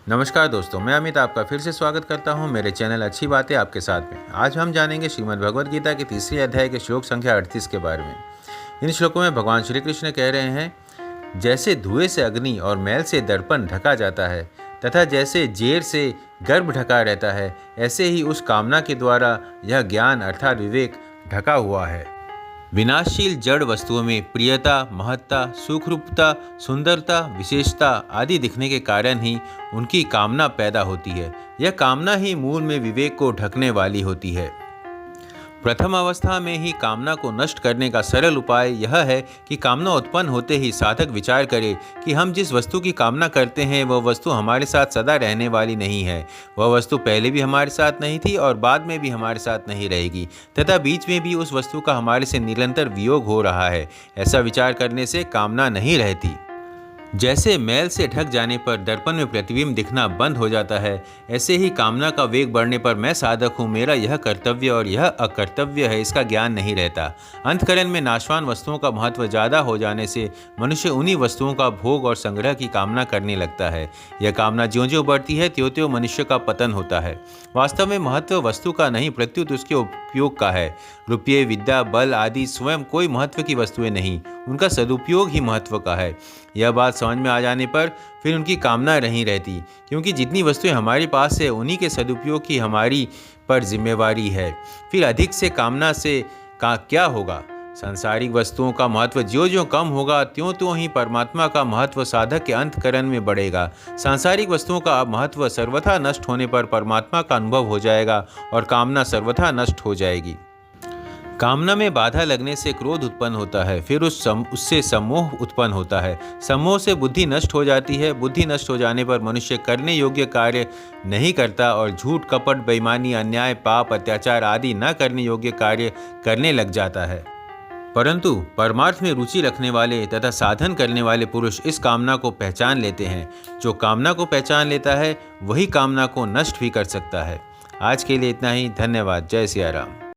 नमस्कार दोस्तों, मैं अमित आपका फिर से स्वागत करता हूं मेरे चैनल अच्छी बातें आपके साथ में। आज हम जानेंगे श्रीमद् भगवद गीता के तीसरे अध्याय के श्लोक संख्या 38 के बारे में। इन श्लोकों में भगवान श्री कृष्ण कह रहे हैं, जैसे धुएं से अग्नि और मैल से दर्पण ढका जाता है तथा जैसे जेर से गर्भ ढका रहता है, ऐसे ही उस कामना के द्वारा यह ज्ञान अर्थात विवेक ढका हुआ है। विनाशशील जड़ वस्तुओं में प्रियता, महत्ता, सुखरूपता, सुंदरता, विशेषता आदि दिखने के कारण ही उनकी कामना पैदा होती है। यह कामना ही मूल में विवेक को ढकने वाली होती है। प्रथम अवस्था में ही कामना को नष्ट करने का सरल उपाय यह है कि कामना उत्पन्न होते ही साधक विचार करे कि हम जिस वस्तु की कामना करते हैं वह वस्तु हमारे साथ सदा रहने वाली नहीं है। वह वस्तु पहले भी हमारे साथ नहीं थी और बाद में भी हमारे साथ नहीं रहेगी तथा बीच में भी उस वस्तु का हमारे से निरंतर वियोग हो रहा है। ऐसा विचार करने से कामना नहीं रहती। जैसे मैल से ढक जाने पर दर्पण में प्रतिबिंब दिखना बंद हो जाता है, ऐसे ही कामना का वेग बढ़ने पर मैं साधक हूँ, मेरा यह कर्तव्य और यह अकर्तव्य है, इसका ज्ञान नहीं रहता। अंतकरण में नाशवान वस्तुओं का महत्व ज़्यादा हो जाने से मनुष्य उन्हीं वस्तुओं का भोग और संग्रह की कामना करने लगता है। यह कामना ज्यों ज्यों बढ़ती है त्यों त्यों मनुष्य का पतन होता है। वास्तव में महत्व वस्तु का नहीं प्रत्युत उसके उपयोग का है। रुपये, विद्या, बल आदि स्वयं कोई महत्व की वस्तुएं नहीं, उनका सदुपयोग ही महत्व का है। यह बात समझ में आ जाने पर फिर उनकी कामना नहीं रहती, क्योंकि जितनी वस्तुएं हमारे पास है उन्हीं के सदुपयोग की हमारी पर जिम्मेवारी है। फिर अधिक से कामना से का क्या होगा। सांसारिक वस्तुओं का महत्व ज्यों ज्यों कम होगा त्यों त्यों ही परमात्मा का महत्व साधक के अंतकरण में बढ़ेगा। सांसारिक वस्तुओं का महत्व सर्वथा नष्ट होने पर परमात्मा का अनुभव हो जाएगा और कामना सर्वथा नष्ट हो जाएगी। कामना में बाधा लगने से क्रोध उत्पन्न होता है, फिर उससे सम्मोह उत्पन्न होता है। सम्मोह से बुद्धि नष्ट हो जाती है। बुद्धि नष्ट हो जाने पर मनुष्य करने योग्य कार्य नहीं करता और झूठ, कपट, बेईमानी, अन्याय, पाप, अत्याचार आदि न करने योग्य कार्य करने लग जाता है। परंतु परमार्थ में रुचि रखने वाले तथा साधन करने वाले पुरुष इस कामना को पहचान लेते हैं। जो कामना को पहचान लेता है वही कामना को नष्ट भी कर सकता है। आज के लिए इतना ही। धन्यवाद। जय सिया राम।